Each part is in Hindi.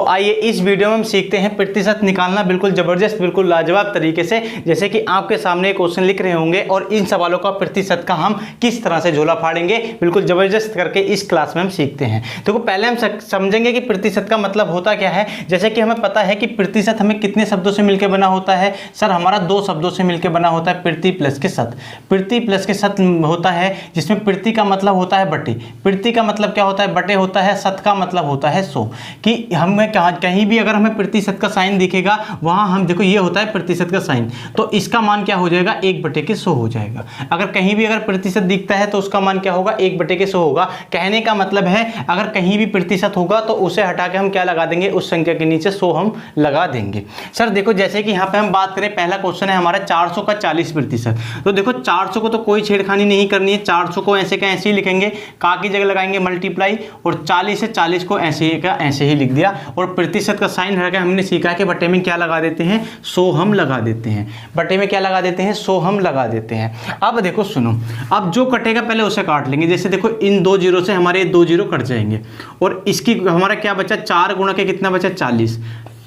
आइए इस वीडियो में हम सीखते हैं प्रतिशत निकालना बिल्कुल ज़बरदस्त, बिल्कुल लाजवाब तरीके से। जैसे कि आपके सामने क्वेश्चन लिख रहे होंगे और इन सवालों का प्रतिशत का हम किस तरह से झोला फाड़ेंगे बिल्कुल ज़बरदस्त करके इस क्लास में हम सीखते हैं। तो पहले हम समझेंगे कि प्रतिशत का मतलब होता क्या है। जैसे कि हमें पता है कि प्रतिशत हमें कितने शब्दों से मिलकर बना होता है। सर हमारा 2 शब्दों से मिलकर बना होता है, प्रति प्लस के शत। प्रति प्लस के शत होता है, जिसमें प्रति का मतलब होता है बटे, प्रति का मतलब क्या होता है बटे होता है, शत का मतलब होता है 100। कि हमें कहीं भी अगर हमें प्रतिशत का साइन दिखेगा वहां हम देखो ये होता है प्रतिशत का साइन, तो इसका मान क्या हो जाएगा 1/100 हो जाएगा। अगर कहीं भी अगर प्रतिशत दिखता है तो उसका मान क्या होगा 1/100 होगा। कहने का मतलब है अगर कहीं भी प्रतिशत होगा तो उसे हटा के हम क्या लगा देंगे, उस संख्या के नीचे 100 हम लगा देंगे। सर देखो जैसे कि यहाँ पे हम बात करें, पहला क्वेश्चन है हमारा 400 का 40%। तो देखो 400 को तो कोई छेड़खानी नहीं करनी है, 400 को ऐसे का ऐसे ही लिखेंगे, का की जगह लगाएंगे मल्टीप्लाई और 40 से 40 को ऐसे का ऐसे ही लिख दिया। और प्रतिशत का साइन हटा के हमने सीखा कि बटे में क्या लगा देते हैं 100 हम लगा देते हैं, बटे में क्या लगा देते हैं 100 हम लगा देते हैं। अब देखो सुनो, अब जो कटेगा पहले उसे काट लेंगे। जैसे देखो इन 2 जीरो से हमारे 2 जीरो कट जाएंगे और इसकी हमारा क्या बचा 4 गुणा के कितना बचा 40,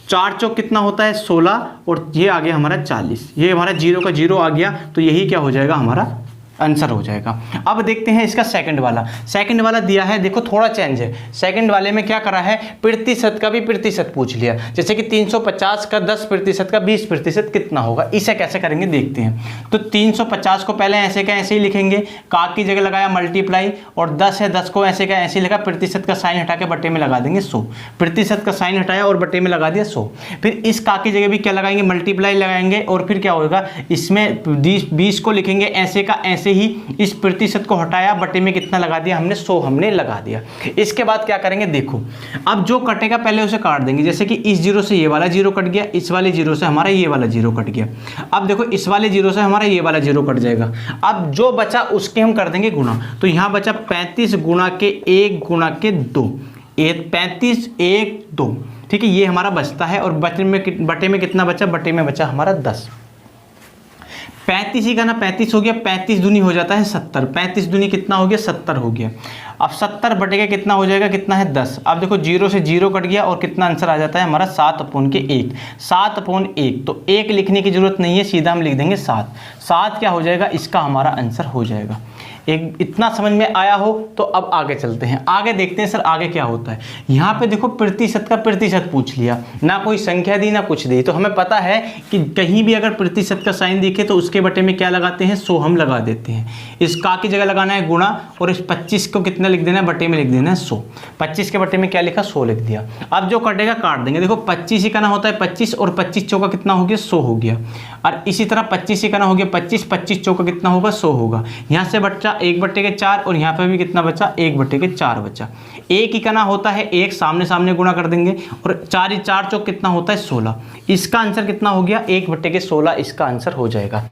4 चौक कितना होता है 16 और ये आ गया हमारा 40, ये हमारा 0 का 0 आ गया। तो यही क्या हो जाएगा हमारा आंसर हो जाएगा। अब देखते हैं इसका सेकंड वाला दिया है, देखो थोड़ा चेंज है। सेकंड वाले में क्या करा है, प्रतिशत का भी प्रतिशत पूछ लिया। जैसे कि 350 का 10% का 20% कितना होगा, इसे कैसे करेंगे देखते हैं। तो 350 को पहले ऐसे का ऐसे ही लिखेंगे, का की जगह लगाया मल्टीप्लाई और 10 है 10 को ऐसे का ऐसे ही लगा, प्रतिशत का साइन हटा के बटे में लगा देंगे 100। प्रतिशत का साइन हटाया और बटे में लगा दिया 100। फिर इस का की जगह भी क्या लगाएंगे मल्टीप्लाई लगाएंगे और फिर क्या होगा इसमें 20 को लिखेंगे ऐसे का ऐसे ही, इस प्रतिशत को हटाया बटे में कितना लगा दिया हमने 100 हमने लगा दिया। इसके बाद क्या करेंगे देखो, अब जो कटेगा पहले उसे काट देंगे। जैसे कि इस जीरो से ये वाला जीरो कट गया, इस वाले जीरो से हमारा ये वाला जीरो कट गया। अब देखो इस वाले जीरो से हमारा ये वाला जीरो कट जाएगा। अब जो बचा उसके हम कर देंगे गुणा। तो यहां बचा 35 गुणा के 1 गुणा के 2, 35 1 2, ठीक है ये हमारा बचता है। और बटे में कितना बचा, बटे में बचा हमारा 10। 35 ही का ना 35 हो गया, 35 दूनी हो जाता है 70, 35 दूनी कितना हो गया 70 हो गया। अब 70 बटे के कितना हो जाएगा, कितना है 10। अब देखो 0 से 0 कट गया और कितना आंसर आ जाता है हमारा 7/1, 7/1। तो 1 लिखने की जरूरत नहीं है, सीधा हम लिख देंगे 7। 7 क्या हो जाएगा, इसका हमारा आंसर हो जाएगा। एक इतना समझ में आया हो तो अब आगे चलते हैं, आगे देखते हैं सर आगे क्या होता है। यहाँ पे देखो प्रतिशत का प्रतिशत पूछ लिया, ना कोई संख्या दी ना कुछ दी। तो हमें पता है कि कहीं भी अगर प्रतिशत का साइन दिखे तो उसके बटे में क्या लगाते हैं 100 हम लगा देते हैं। इस का की जगह लगाना है गुणा और इस 25 को कितना लिख देना है बटे में लिख देना है 100। 25 के बटे में क्या लिखा 100 लिख दिया। अब जो कटेगा काट देंगे। देखो 25 ही का ना होता है 25 और 25 चौका कितना हो गया 100 हो गया। और इसी तरह 25 ही का ना हो गया 25, 25 चौका कितना होगा 100 होगा। यहाँ से बच्चा 1/4 और यहाँ पे भी कितना बचा 1/4 बचा। 1 ही का ना होता है 1, सामने सामने गुणा कर देंगे और 4 चौक कितना होता है 16। इसका आंसर कितना हो गया 1/16, इसका आंसर हो जाएगा।